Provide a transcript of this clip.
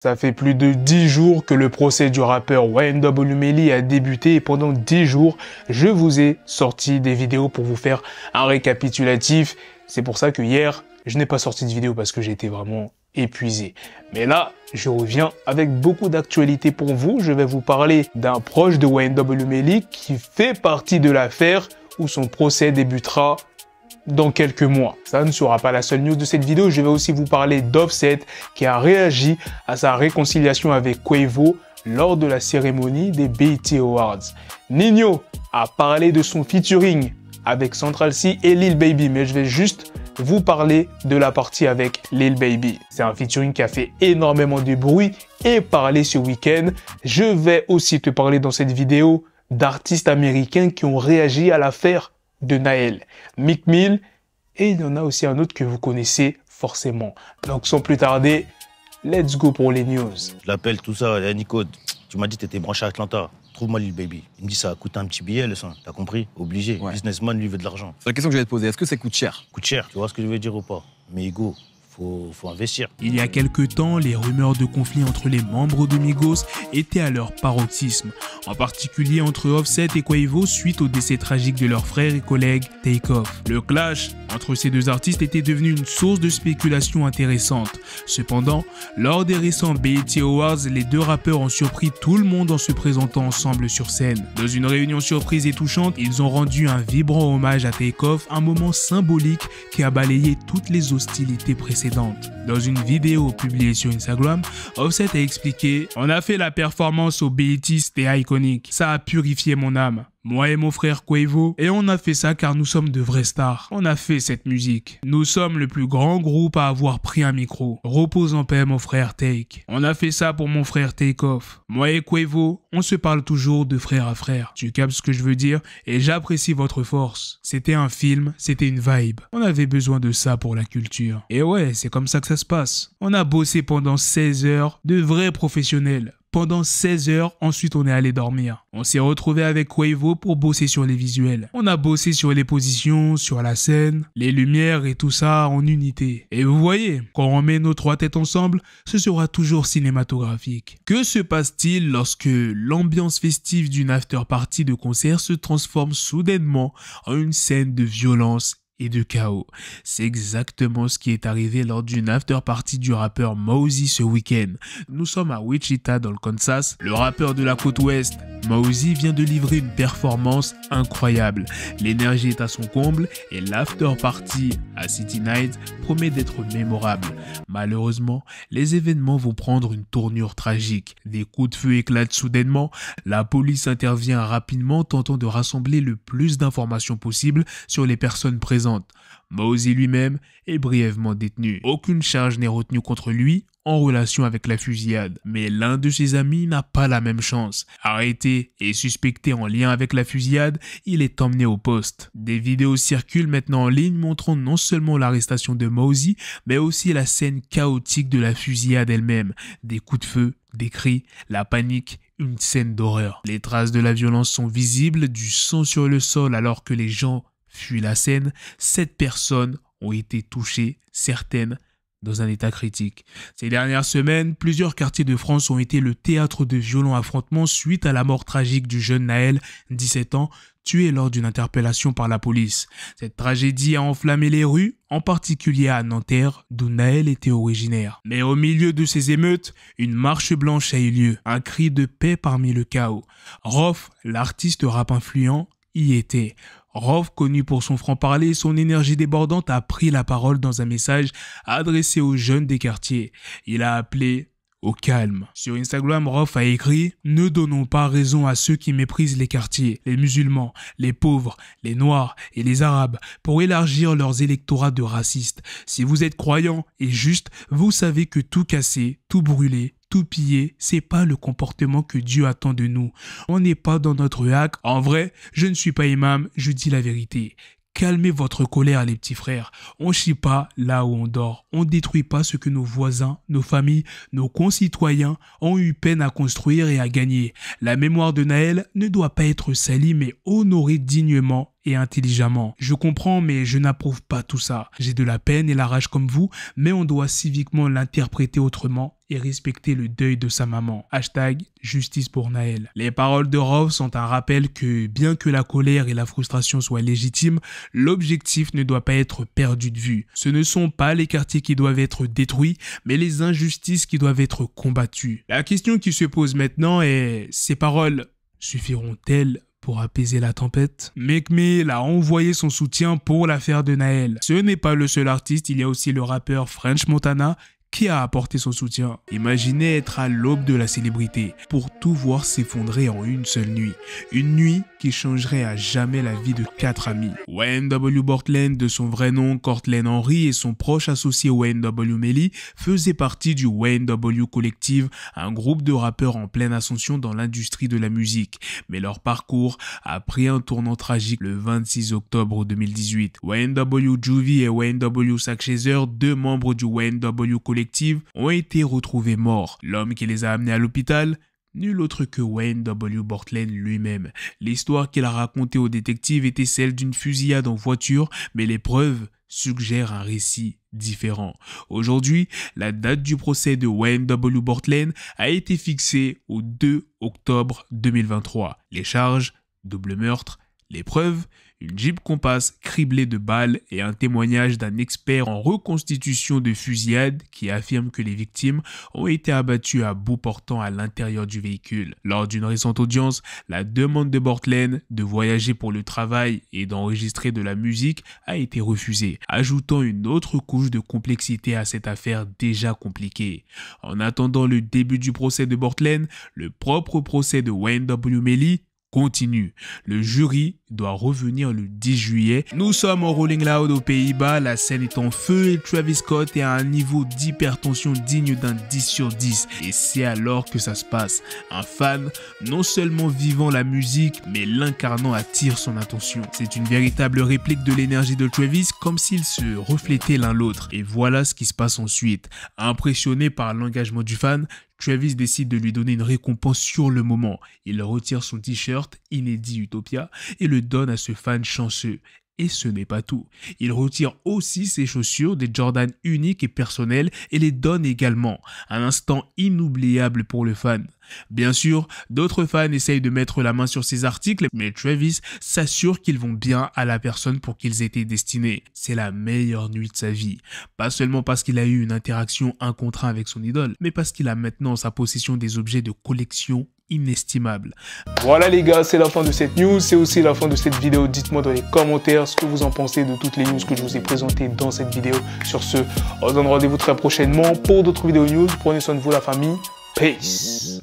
Ça fait plus de 10 jours que le procès du rappeur YNW Melly a débuté et pendant 10 jours, je vous ai sorti des vidéos pour vous faire un récapitulatif. C'est pour ça que hier, je n'ai pas sorti de vidéo parce que j'étais vraiment épuisé. Mais là, je reviens avec beaucoup d'actualités pour vous. Je vais vous parler d'un proche de YNW Melly qui fait partie de l'affaire où son procès débutera dans quelques mois. Ça ne sera pas la seule news de cette vidéo. Je vais aussi vous parler d'Offset qui a réagi à sa réconciliation avec Quavo lors de la cérémonie des BET Awards. Ninho a parlé de son featuring avec Central C et Lil Baby, mais je vais juste vous parler de la partie avec Lil Baby. C'est un featuring qui a fait énormément de bruit et parler ce week-end. Je vais aussi te parler dans cette vidéo d'artistes américains qui ont réagi à l'affaire de Naël, Meek Mill, et il y en a aussi un autre que vous connaissez forcément. Donc sans plus tarder, let's go pour les news. Je l'appelle tout ça, Nico, tu m'as dit que t'étais branché à Atlanta. Trouve-moi Lil Baby. Il me dit ça a coûté un petit billet le sang, t'as compris? Obligé, ouais. Businessman lui veut de l'argent. C'est la question que je vais te poser, est-ce que ça coûte cher? Coûte cher, tu vois ce que je veux dire ou pas? Mais Hugo, faut investir. Il y a quelques temps, les rumeurs de conflit entre les membres de Migos étaient à leur paroxysme, en particulier entre Offset et Quavo suite au décès tragique de leur frère et collègue Takeoff. Le clash entre ces deux artistes était devenu une source de spéculation intéressante. Cependant, lors des récents BET Awards, les deux rappeurs ont surpris tout le monde en se présentant ensemble sur scène. Dans une réunion surprise et touchante, ils ont rendu un vibrant hommage à Takeoff, un moment symbolique qui a balayé toutes les hostilités précédentes. Dans une vidéo publiée sur Instagram, Offset a expliqué « On a fait la performance au BET, c'était iconique. Ça a purifié mon âme. Moi et mon frère Quavo, et on a fait ça car nous sommes de vrais stars. On a fait cette musique. Nous sommes le plus grand groupe à avoir pris un micro. Repose en paix mon frère Take. On a fait ça pour mon frère Takeoff. Moi et Quavo, on se parle toujours de frère à frère. Tu captes ce que je veux dire? Et j'apprécie votre force. C'était un film, c'était une vibe. On avait besoin de ça pour la culture. Et ouais, c'est comme ça que ça se passe. On a bossé pendant 16 heures, de vrais professionnels. Pendant 16 heures, ensuite on est allé dormir. On s'est retrouvé avec Quavo pour bosser sur les visuels. On a bossé sur les positions, sur la scène, les lumières et tout ça en unité. Et vous voyez, quand on met nos trois têtes ensemble, ce sera toujours cinématographique. Que se passe-t-il lorsque l'ambiance festive d'une after-party de concert se transforme soudainement en une scène de violence et de chaos? C'est exactement ce qui est arrivé lors d'une after-party du rappeur Mosey ce week-end. Nous sommes à Wichita dans le Kansas. Le rappeur de la côte ouest, Mosey, vient de livrer une performance incroyable. L'énergie est à son comble et l'after-party à City Night promet d'être mémorable. Malheureusement, les événements vont prendre une tournure tragique. Des coups de feu éclatent soudainement. La police intervient rapidement, tentant de rassembler le plus d'informations possible sur les personnes présentes. Mosey lui-même est brièvement détenu. Aucune charge n'est retenue contre lui en relation avec la fusillade. Mais l'un de ses amis n'a pas la même chance. Arrêté et suspecté en lien avec la fusillade, il est emmené au poste. Des vidéos circulent maintenant en ligne montrant non seulement l'arrestation de Mosey, mais aussi la scène chaotique de la fusillade elle-même. Des coups de feu, des cris, la panique, une scène d'horreur. Les traces de la violence sont visibles, du sang sur le sol alors que les gens fuient la scène. 7 personnes ont été touchées, certaines dans un état critique. Ces dernières semaines, plusieurs quartiers de France ont été le théâtre de violents affrontements suite à la mort tragique du jeune Naël, 17 ans, tué lors d'une interpellation par la police. Cette tragédie a enflammé les rues, en particulier à Nanterre, d'où Naël était originaire. Mais au milieu de ces émeutes, une marche blanche a eu lieu, un cri de paix parmi le chaos. Rof, l'artiste rap influent, y était. Rof, connu pour son franc-parler et son énergie débordante, a pris la parole dans un message adressé aux jeunes des quartiers. Il a appelé au calme. Sur Instagram, Rof a écrit « Ne donnons pas raison à ceux qui méprisent les quartiers, les musulmans, les pauvres, les noirs et les arabes pour élargir leurs électorats de racistes. Si vous êtes croyant et juste, vous savez que tout casser, tout brûler, tout piller, c'est pas le comportement que Dieu attend de nous. On n'est pas dans notre hack. En vrai, je ne suis pas imam, je dis la vérité. Calmez votre colère les petits frères. On chie pas là où on dort. On détruit pas ce que nos voisins, nos familles, nos concitoyens ont eu peine à construire et à gagner. La mémoire de Naël ne doit pas être salie mais honorée dignement et intelligemment. Je comprends mais je n'approuve pas tout ça. J'ai de la peine et la rage comme vous, mais on doit civiquement l'interpréter autrement et respecter le deuil de sa maman. Hashtag justice pour Naël. Les paroles de Rov sont un rappel que bien que la colère et la frustration soient légitimes, l'objectif ne doit pas être perdu de vue. Ce ne sont pas les quartiers qui doivent être détruits, mais les injustices qui doivent être combattues. La question qui se pose maintenant est, ces paroles suffiront-elles pour apaiser la tempête? Meek Mill a envoyé son soutien pour l'affaire de Naël. Ce n'est pas le seul artiste, il y a aussi le rappeur French Montana qui a apporté son soutien. Imaginez être à l'aube de la célébrité pour tout voir s'effondrer en une seule nuit. Une nuit qui changerait à jamais la vie de 4 amis. YNW Bortlen, de son vrai nom Cortland Henry, et son proche associé YNW Melly faisaient partie du YNW Collective, un groupe de rappeurs en pleine ascension dans l'industrie de la musique. Mais leur parcours a pris un tournant tragique le 26 octobre 2018. YNW Juvie et YNW Sack Chaser, 2 membres du YNW Collective, ont été retrouvés morts. L'homme qui les a amenés à l'hôpital, nul autre que YNW Bortlen lui-même. L'histoire qu'il a racontée aux détectives était celle d'une fusillade en voiture, mais les preuves suggèrent un récit différent. Aujourd'hui, la date du procès de YNW Bortlen a été fixée au 2 octobre 2023. Les charges, double meurtre, les preuves, une Jeep Compass criblée de balles et un témoignage d'un expert en reconstitution de fusillade qui affirme que les victimes ont été abattues à bout portant à l'intérieur du véhicule. Lors d'une récente audience, la demande de Bortlen de voyager pour le travail et d'enregistrer de la musique a été refusée, ajoutant une autre couche de complexité à cette affaire déjà compliquée. En attendant le début du procès de Bortlen, le propre procès de YNW Melly continue. Le jury doit revenir le 10 juillet. Nous sommes au Rolling Loud aux Pays-Bas, la scène est en feu et Travis Scott est à un niveau d'hypertension digne d'un 10 sur 10. Et c'est alors que ça se passe. Un fan, non seulement vivant la musique, mais l'incarnant attire son attention. C'est une véritable réplique de l'énergie de Travis, comme s'ils se reflétaient l'un l'autre. Et voilà ce qui se passe ensuite. Impressionné par l'engagement du fan, Travis décide de lui donner une récompense sur le moment. Il retire son t-shirt inédit Utopia et le donne à ce fan chanceux. Et ce n'est pas tout. Il retire aussi ses chaussures, des Jordan uniques et personnelles, et les donne également. Un instant inoubliable pour le fan. Bien sûr, d'autres fans essayent de mettre la main sur ces articles, mais Travis s'assure qu'ils vont bien à la personne pour qu'ils étaient destinés. C'est la meilleure nuit de sa vie. Pas seulement parce qu'il a eu une interaction 1 contre 1 avec son idole, mais parce qu'il a maintenant en sa possession des objets de collection inestimables. Voilà les gars, c'est la fin de cette news, c'est aussi la fin de cette vidéo. Dites-moi dans les commentaires ce que vous en pensez de toutes les news que je vous ai présentées dans cette vidéo. Sur ce, on se donne rendez-vous très prochainement pour d'autres vidéos news. Prenez soin de vous la famille. Peace.